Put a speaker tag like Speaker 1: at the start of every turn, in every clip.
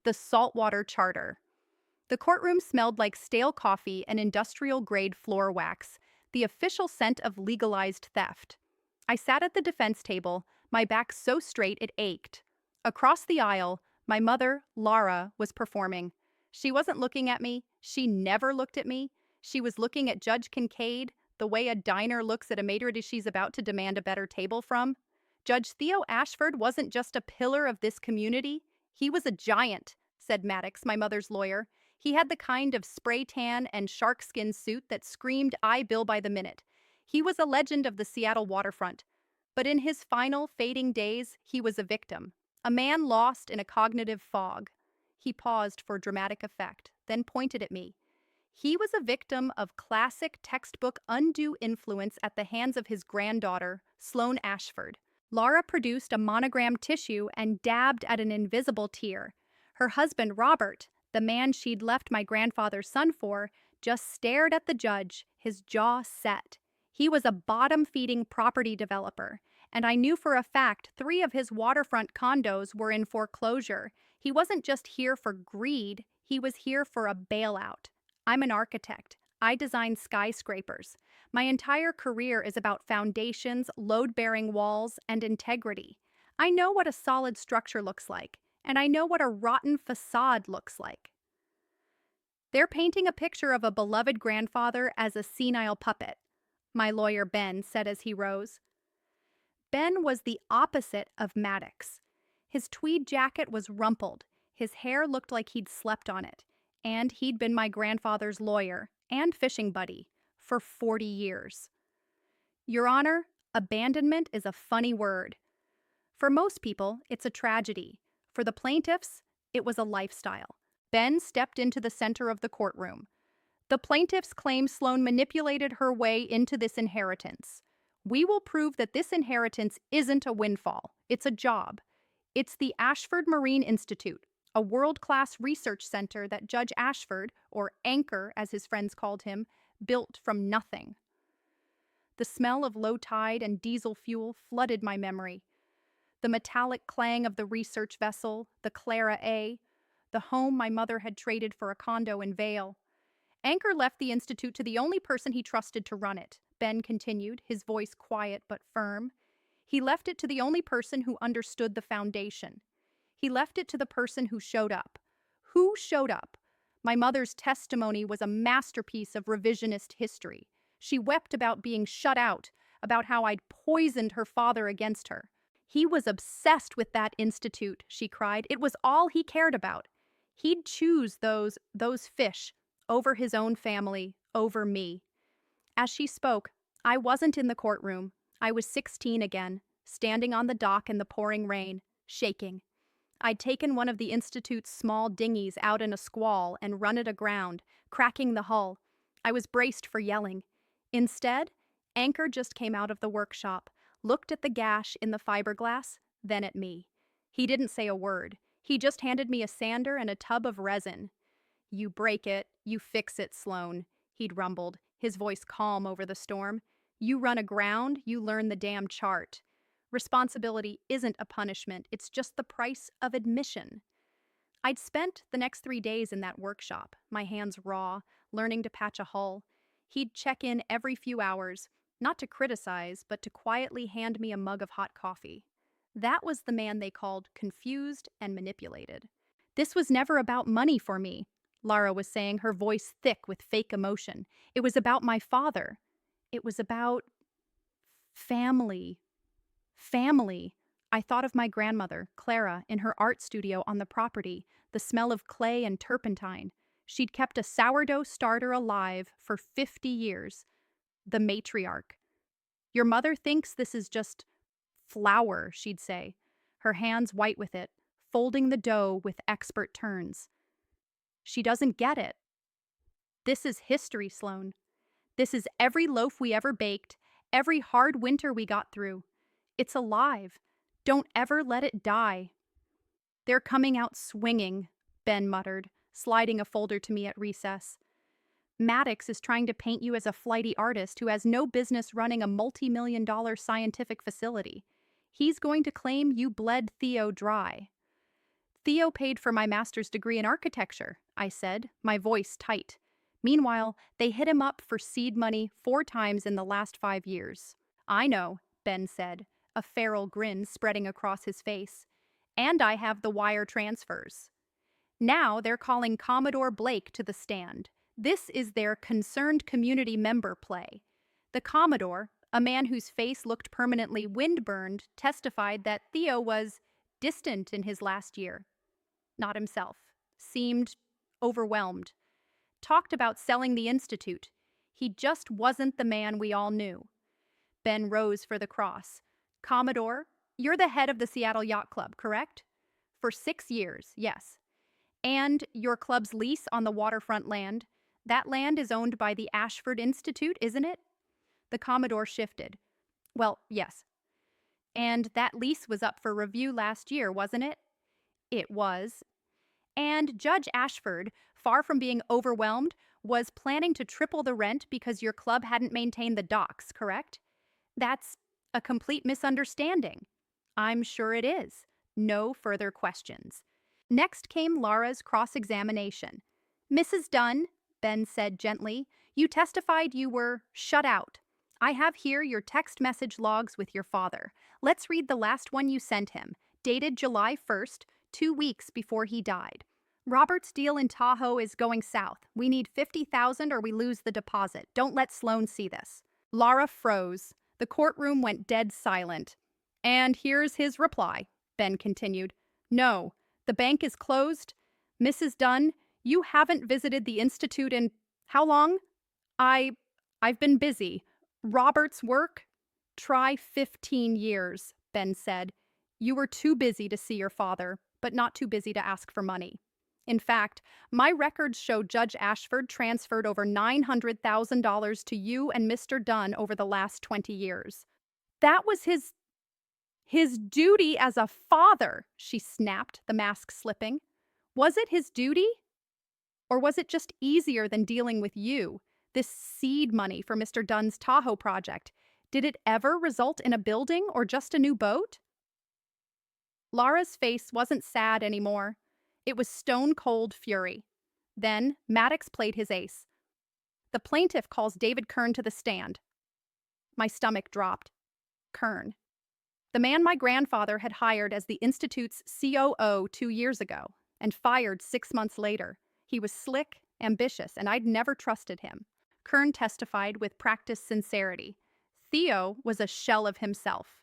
Speaker 1: The saltwater charter. The courtroom smelled like stale coffee and industrial-grade floor wax, the official scent of legalized theft. I sat at the defense table, my back so straight it ached. Across the aisle, my mother, Laura, was performing. She wasn't looking at me. She never looked at me. She was looking at Judge Kincaid, the way a diner looks at a maitre d' she's about to demand a better table from. Judge Theo Ashford wasn't just a pillar of this community. He was a giant, said Maddox, my mother's lawyer. He had the kind of spray tan and sharkskin suit that screamed, "I bill by the minute." He was a legend of the Seattle waterfront. But in his final, fading days, he was a victim. A man lost in a cognitive fog. He paused for dramatic effect, then pointed at me. He was a victim of classic textbook undue influence at the hands of his granddaughter, Sloane Ashford. Laura produced a monogrammed tissue and dabbed at an invisible tear. Her husband, Robert, the man she'd left my grandfather's son for, just stared at the judge, his jaw set. He was a bottom-feeding property developer, and I knew for a fact 3 of his waterfront condos were in foreclosure. He wasn't just here for greed, he was here for a bailout. I'm an architect. I design skyscrapers. My entire career is about foundations, load-bearing walls, and integrity. I know what a solid structure looks like, and I know what a rotten facade looks like. They're painting a picture of a beloved grandfather as a senile puppet, my lawyer Ben said as he rose. Ben was the opposite of Maddox. His tweed jacket was rumpled, his hair looked like he'd slept on it, and he'd been my grandfather's lawyer and fishing buddy for 40 years. Your Honor, abandonment is a funny word. For most people, it's a tragedy. For the plaintiffs, it was a lifestyle. Ben stepped into the center of the courtroom. The plaintiffs claim Sloane manipulated her way into this inheritance. We will prove that this inheritance isn't a windfall. It's a job. It's the Ashford Marine Institute, a world-class research center that Judge Ashford, or Anchor as his friends called him, built from nothing. The smell of low tide and diesel fuel flooded my memory. The metallic clang of the research vessel, the Clara A, the home my mother had traded for a condo in Vale. Anchor left the institute to the only person he trusted to run it, Ben continued, his voice quiet but firm. He left it to the only person who understood the foundation. He left it to the person who showed up. Who showed up? My mother's testimony was a masterpiece of revisionist history. She wept about being shut out, about how I'd poisoned her father against her. He was obsessed with that institute, she cried. It was all he cared about. He'd choose those fish over his own family, over me. As she spoke, I wasn't in the courtroom. I was 16 again, standing on the dock in the pouring rain, shaking. I'd taken one of the Institute's small dinghies out in a squall and run it aground, cracking the hull. I was braced for yelling. Instead, Anchor just came out of the workshop, looked at the gash in the fiberglass, then at me. He didn't say a word. He just handed me a sander and a tub of resin. "You break it, you fix it, Sloane," he'd rumbled, his voice calm over the storm. "You run aground, you learn the damn chart. Responsibility isn't a punishment, it's just the price of admission." I'd spent the next 3 days in that workshop, my hands raw, learning to patch a hull. He'd check in every few hours, not to criticize, but to quietly hand me a mug of hot coffee. That was the man they called confused and manipulated. This was never about money for me, Lara was saying, her voice thick with fake emotion. It was about my father. It was about family. Family. I thought of my grandmother, Clara, in her art studio on the property, the smell of clay and turpentine. She'd kept a sourdough starter alive for 50 years. The matriarch. "Your mother thinks this is just flour," she'd say, her hands white with it, folding the dough with expert turns. "She doesn't get it. This is history, Sloane. This is every loaf we ever baked, every hard winter we got through. It's alive. Don't ever let it die." "They're coming out swinging," Ben muttered, sliding a folder to me at recess. "Maddox is trying to paint you as a flighty artist who has no business running a multi-million-dollar scientific facility. He's going to claim you bled Theo dry." Theo paid for my master's degree in architecture, I said, my voice tight. Meanwhile, they hit him up for seed money 4 times in the last 5 years. I know, Ben said, a feral grin spreading across his face. And I have the wire transfers. Now they're calling Commodore Blake to the stand. This is their concerned community member play. The Commodore, a man whose face looked permanently windburned, testified that Theo was distant in his last year. Not himself. Seemed overwhelmed. Talked about selling the institute. He just wasn't the man we all knew. Ben rose for the cross. Commodore, you're the head of the Seattle Yacht Club, correct? For 6 years, yes. And your club's lease on the waterfront land. That land is owned by the Ashford Institute, isn't it? The Commodore shifted. Well, yes. And that lease was up for review last year, wasn't it? It was. And Judge Ashford, far from being overwhelmed, was planning to triple the rent because your club hadn't maintained the docks, correct? That's a complete misunderstanding. I'm sure it is. No further questions. Next came Laura's cross-examination. Mrs. Dunn, Ben said gently, you testified you were shut out. I have here your text message logs with your father. Let's read the last one you sent him, dated July 1st, 2 weeks before he died. Robert's deal in Tahoe is going south. We need $50,000 or we lose the deposit. Don't let Sloan see this. Laura froze. The courtroom went dead silent. And here's his reply, Ben continued. No, the bank is closed. Mrs. Dunn, you haven't visited the Institute in how long? I've been busy. Robert's work? Try 15 years, Ben said. You were too busy to see your father, but not too busy to ask for money. In fact, my records show Judge Ashford transferred over $900,000 to you and Mr. Dunn over the last 20 years. That was his duty as a father, she snapped, the mask slipping. Was it his duty? Or was it just easier than dealing with you, this seed money for Mr. Dunn's Tahoe project? Did it ever result in a building or just a new boat? Laura's face wasn't sad anymore. It was stone-cold fury. Then Maddox played his ace. The plaintiff calls David Kern to the stand. My stomach dropped. Kern. The man my grandfather had hired as the Institute's COO 2 years ago and fired 6 months later. He was slick, ambitious, and I'd never trusted him. Kern testified with practiced sincerity. Theo was a shell of himself.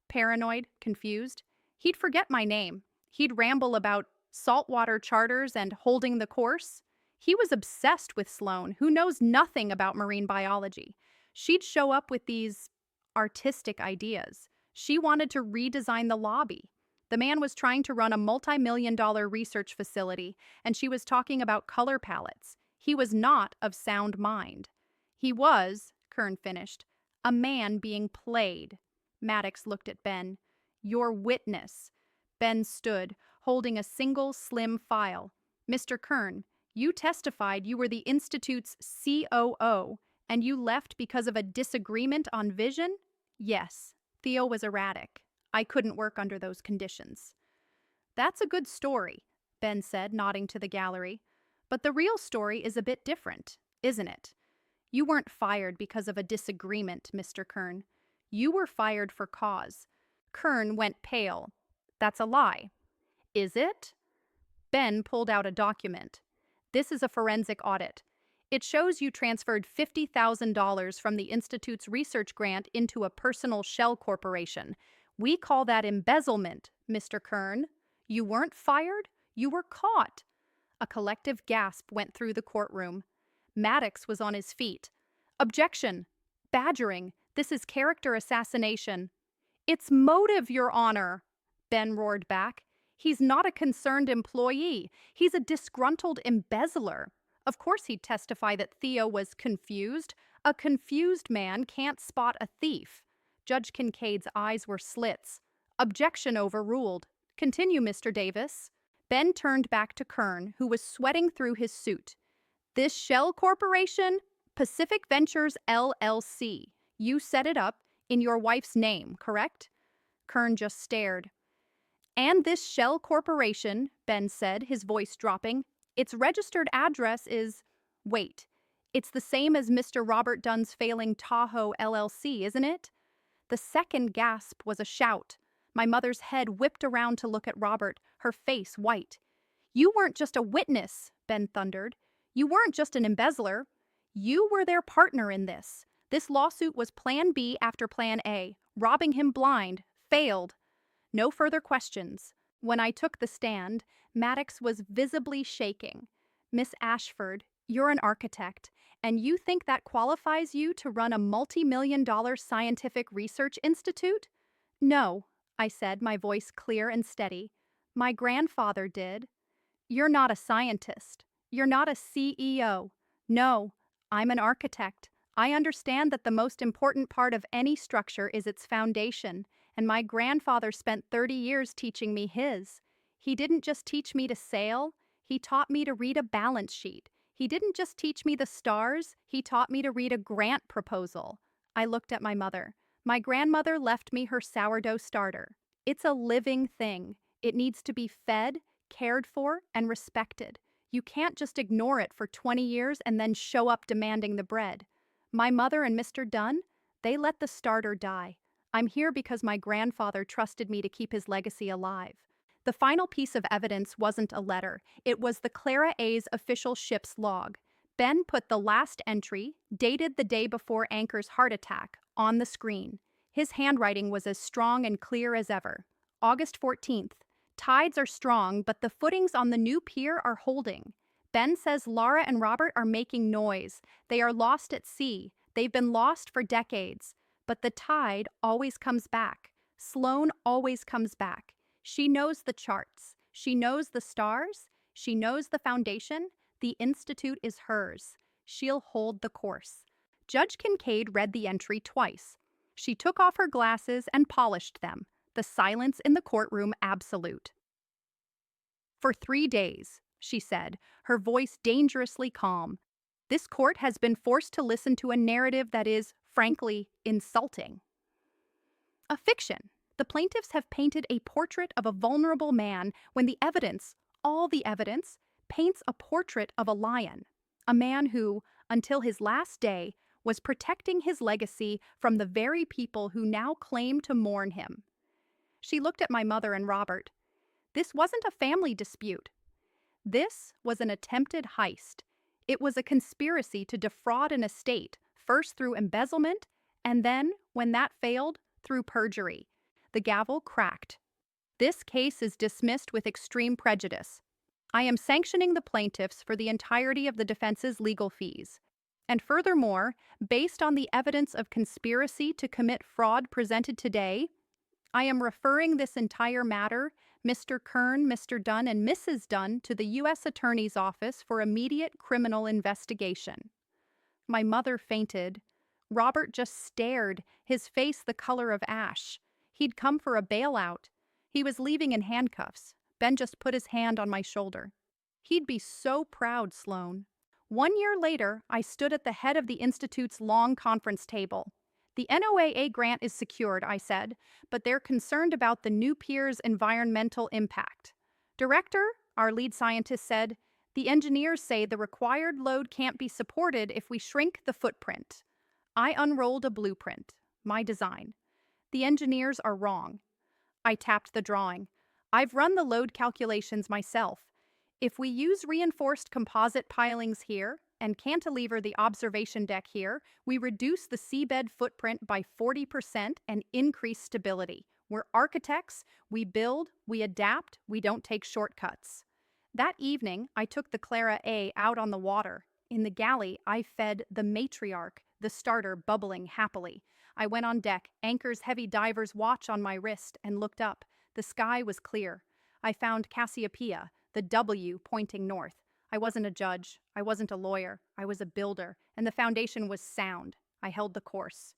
Speaker 1: Paranoid, confused. He'd forget my name. He'd ramble about saltwater charters and holding the course. He was obsessed with Sloan, who knows nothing about marine biology. She'd show up with these artistic ideas. She wanted to redesign the lobby. The man was trying to run a multi-million-dollar research facility, and she was talking about color palettes. He was not of sound mind. He was, Kern finished, a man being played. Maddox looked at Ben. Your witness. Ben stood, holding a single slim file. Mr. Kern, you testified you were the Institute's COO, and you left because of a disagreement on vision? Yes. Theo was erratic. I couldn't work under those conditions. That's a good story, Ben said, nodding to the gallery. But the real story is a bit different, isn't it? You weren't fired because of a disagreement, Mr. Kern. You were fired for cause. Kern went pale. That's a lie. Is it? Ben pulled out a document. This is a forensic audit. It shows you transferred $50,000 from the Institute's research grant into a personal shell corporation. We call that embezzlement, Mr. Kern. You weren't fired, you were caught. A collective gasp went through the courtroom. Maddox was on his feet. Objection. Badgering. This is character assassination. It's motive, Your Honor, Ben roared back. He's not a concerned employee. He's a disgruntled embezzler. Of course he'd testify that Theo was confused. A confused man can't spot a thief. Judge Kincaid's eyes were slits. Objection overruled. Continue, Mr. Davis. Ben turned back to Kern, who was sweating through his suit. This shell corporation? Pacific Ventures, LLC. You set it up in your wife's name, correct? Kern just stared. And this shell corporation, Ben said, his voice dropping, its registered address is. Wait, it's the same as Mr. Robert Dunn's failing Tahoe LLC, isn't it? The second gasp was a shout. My mother's head whipped around to look at Robert, her face white. You weren't just a witness, Ben thundered. You weren't just an embezzler. You were their partner in this. This lawsuit was Plan B after Plan A, robbing him blind, failed. No further questions. When I took the stand, Maddox was visibly shaking. Miss Ashford, you're an architect, and you think that qualifies you to run a multi-million-dollar scientific research institute? No, I said, my voice clear and steady. My grandfather did. You're not a scientist. You're not a CEO. No, I'm an architect. I understand that the most important part of any structure is its foundation, and my grandfather spent 30 years teaching me his. He didn't just teach me to sail, he taught me to read a balance sheet. He didn't just teach me the stars, he taught me to read a grant proposal. I looked at my mother. My grandmother left me her sourdough starter. It's a living thing. It needs to be fed, cared for, and respected. You can't just ignore it for 20 years and then show up demanding the bread. My mother and Mr. Dunn, they let the starter die. I'm here because my grandfather trusted me to keep his legacy alive. The final piece of evidence wasn't a letter. It was the Clara A's official ship's log. Ben put the last entry, dated the day before Anchor's heart attack, on the screen. His handwriting was as strong and clear as ever. August 14th. Tides are strong, but the footings on the new pier are holding. Ben says Laura and Robert are making noise. They are lost at sea. They've been lost for decades. But the tide always comes back. Sloane always comes back. She knows the charts. She knows the stars. She knows the foundation. The institute is hers. She'll hold the course. Judge Kincaid read the entry twice. She took off her glasses and polished them. The silence in the courtroom absolute. For 3 days, she said, her voice dangerously calm, this court has been forced to listen to a narrative that is, frankly, insulting. A fiction. The plaintiffs have painted a portrait of a vulnerable man when the evidence, all the evidence, paints a portrait of a lion. A man who, until his last day, was protecting his legacy from the very people who now claim to mourn him. She looked at my mother and Robert. This wasn't a family dispute. This was an attempted heist. It was a conspiracy to defraud an estate, first through embezzlement, and then, when that failed, through perjury. The gavel cracked. This case is dismissed with extreme prejudice. I am sanctioning the plaintiffs for the entirety of the defense's legal fees. And furthermore, based on the evidence of conspiracy to commit fraud presented today, I am referring this entire matter, Mr. Kern, Mr. Dunn, and Mrs. Dunn, to the U.S. Attorney's Office for immediate criminal investigation. My mother fainted. Robert just stared, his face the color of ash. He'd come for a bailout. He was leaving in handcuffs. Ben just put his hand on my shoulder. He'd be so proud, Sloane. 1 year later, I stood at the head of the Institute's long conference table. The NOAA grant is secured, I said, but they're concerned about the new pier's environmental impact. Director, our lead scientist said, the engineers say the required load can't be supported if we shrink the footprint. I unrolled a blueprint, my design. The engineers are wrong. I tapped the drawing. I've run the load calculations myself. If we use reinforced composite pilings here and cantilever the observation deck here, we reduce the seabed footprint by 40% and increase stability. We're architects, we build, we adapt, we don't take shortcuts. That evening, I took the Clara A out on the water. In the galley, I fed the matriarch, the starter bubbling happily. I went on deck, Anchor's heavy diver's watch on my wrist, and looked up. The sky was clear. I found Cassiopeia, the W pointing north. I wasn't a judge. I wasn't a lawyer. I was a builder, and the foundation was sound. I held the course.